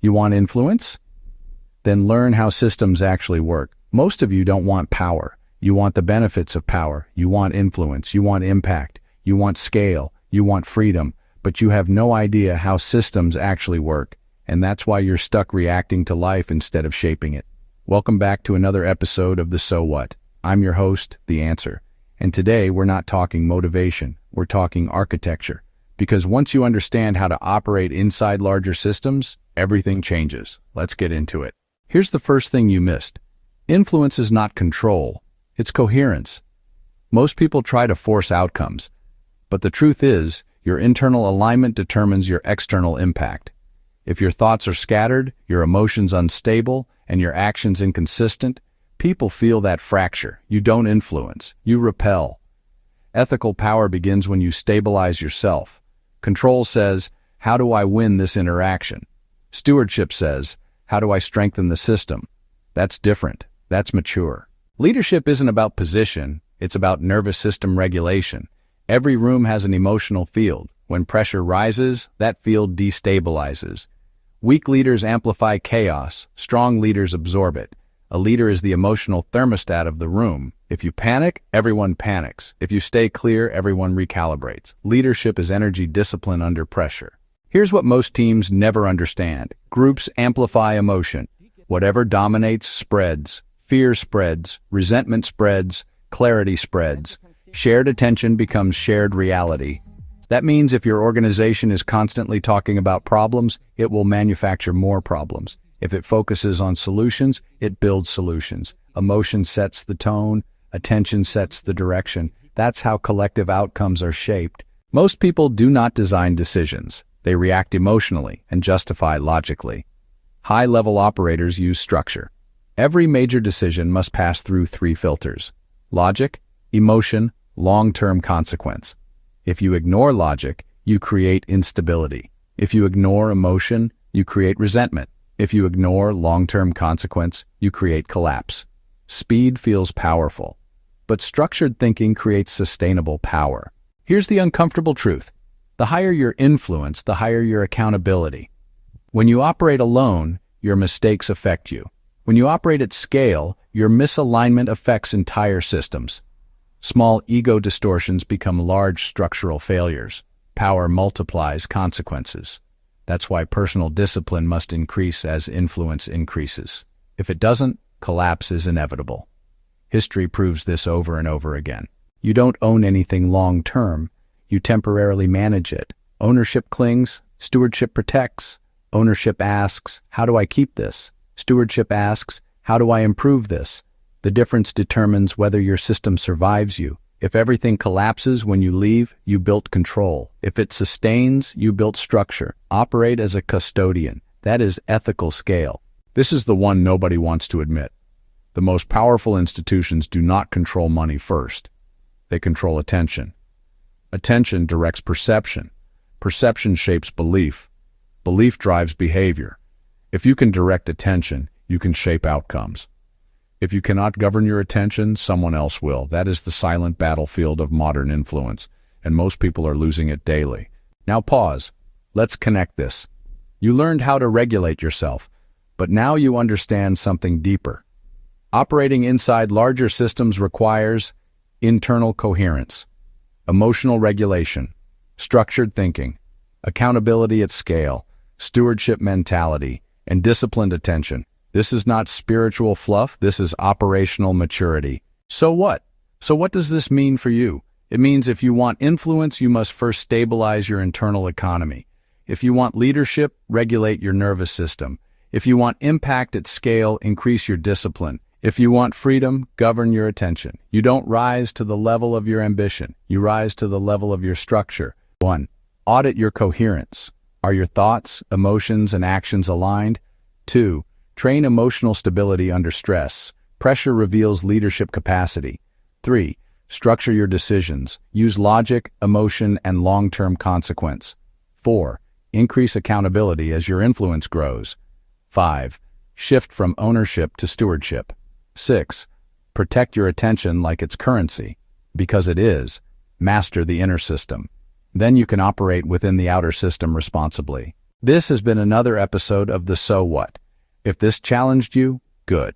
You want influence? Then learn how systems actually work. Most of you don't want power. You want the benefits of power. You want influence. You want impact. You want scale. You want freedom. But you have no idea how systems actually work. And that's why you're stuck reacting to life instead of shaping it. Welcome back to another episode of the So What. I'm your host, The Answer. And today we're not talking motivation. We're talking architecture. Because once you understand how to operate inside larger systems, everything changes. Let's get into it. Here's the first thing you missed. Influence is not control. It's coherence. Most people try to force outcomes. But the truth is, your internal alignment determines your external impact. If your thoughts are scattered, your emotions unstable, and your actions inconsistent, people feel that fracture. You don't influence. You repel. Ethical power begins when you stabilize yourself. Control says, how do I win this interaction? Stewardship says, how do I strengthen the system? That's different. That's mature. Leadership isn't about position. It's about nervous system regulation. Every room has an emotional field. When pressure rises, that field destabilizes. Weak leaders amplify chaos. Strong leaders absorb it. A leader is the emotional thermostat of the room. If you panic, everyone panics. If you stay clear, everyone recalibrates. Leadership is energy discipline under pressure. Here's what most teams never understand. Groups amplify emotion. Whatever dominates spreads. Fear spreads. Resentment spreads. Clarity spreads. Shared attention becomes shared reality. That means if your organization is constantly talking about problems, it will manufacture more problems. If it focuses on solutions, it builds solutions. Emotion sets the tone. Attention sets the direction. That's how collective outcomes are shaped. Most people do not design decisions. They react emotionally and justify logically. High-level operators use structure. Every major decision must pass through three filters: logic, emotion, long-term consequence. If you ignore logic, you create instability. If you ignore emotion, you create resentment. If you ignore long-term consequence, you create collapse. Speed feels powerful, but structured thinking creates sustainable power. Here's the uncomfortable truth. The higher your influence, the higher your accountability. When you operate alone, your mistakes affect you. When you operate at scale, your misalignment affects entire systems. Small ego distortions become large structural failures. Power multiplies consequences. That's why personal discipline must increase as influence increases. If it doesn't, collapse is inevitable. History proves this over and over again. You don't own anything long-term. You temporarily manage it. Ownership clings, stewardship protects. Ownership asks, how do I keep this? Stewardship asks, how do I improve this? The difference determines whether your system survives you. If everything collapses when you leave, you built control. If it sustains, you built structure. Operate as a custodian. That is ethical scale. This is the one nobody wants to admit. The most powerful institutions do not control money first. They control attention. Attention directs perception. Perception shapes belief. Belief drives behavior. If you can direct attention, you can shape outcomes. If you cannot govern your attention, someone else will. That is the silent battlefield of modern influence, and most people are losing it daily. Now pause. Let's connect this. You learned how to regulate yourself, but now you understand something deeper. Operating inside larger systems requires internal coherence, emotional regulation, structured thinking, accountability at scale, stewardship mentality, and disciplined attention. This is not spiritual fluff, this is operational maturity. So what? So what does this mean for you? It means if you want influence, you must first stabilize your internal economy. If you want leadership, regulate your nervous system. If you want impact at scale, increase your discipline. If you want freedom, govern your attention. You don't rise to the level of your ambition. You rise to the level of your structure. 1. Audit your coherence. Are your thoughts, emotions, and actions aligned? 2. Train emotional stability under stress. Pressure reveals leadership capacity. 3. Structure your decisions. Use logic, emotion, and long-term consequence. 4. Increase accountability as your influence grows. 5. Shift from ownership to stewardship. 6. Protect your attention like it's currency. Because it is. Master the inner system. Then you can operate within the outer system responsibly. This has been another episode of the So What. If this challenged you, good.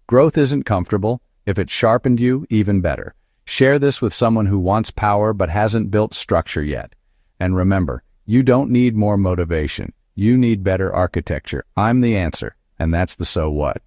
Growth isn't comfortable. If it sharpened you, even better. Share this with someone who wants power but hasn't built structure yet. And remember, you don't need more motivation. You need better architecture. I'm the answer, and that's the So What.